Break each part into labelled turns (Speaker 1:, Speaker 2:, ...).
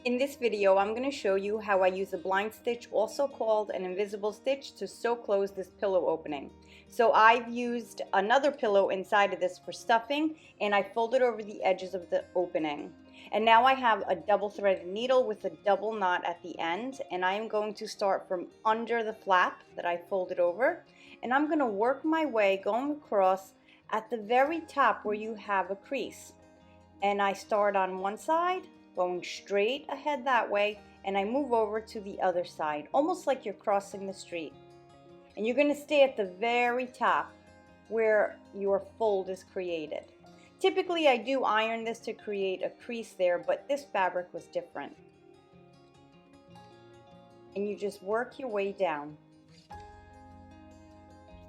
Speaker 1: In this video, I'm going to show you how I use a blind stitch, also called an invisible stitch, to sew close this pillow opening. So I've used another pillow inside of this for stuffing, and I folded over the edges of the opening. And now I have a double threaded needle with a double knot at the end, and I am going to start from under the flap that I folded over, and I'm going to work my way going across at the very top where you have a crease. And I start on one side, going straight ahead that way, and I move over to the other side, almost like you're crossing the street. And you're going to stay at the very top where your fold is created. Typically I do iron this to create a crease there, but this fabric was different. And you just work your way down.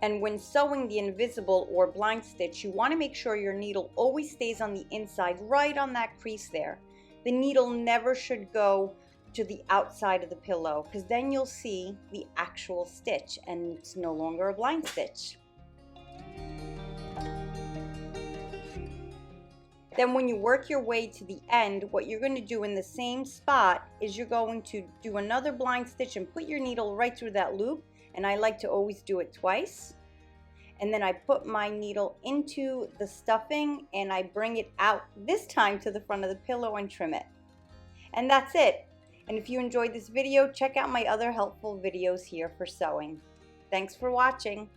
Speaker 1: And when sewing the invisible or blind stitch, you want to make sure your needle always stays on the inside, right on that crease there. The needle never should go to the outside of the pillow, because then you'll see the actual stitch and it's no longer a blind stitch. Then when you work your way to the end, what you're going to do in the same spot is you're going to do another blind stitch and put your needle right through that loop. And I like to always do it twice. And then I put my needle into the stuffing and I bring it out, this time to the front of the pillow, and trim it. And that's it. And if you enjoyed this video, check out my other helpful videos here for sewing. Thanks for watching.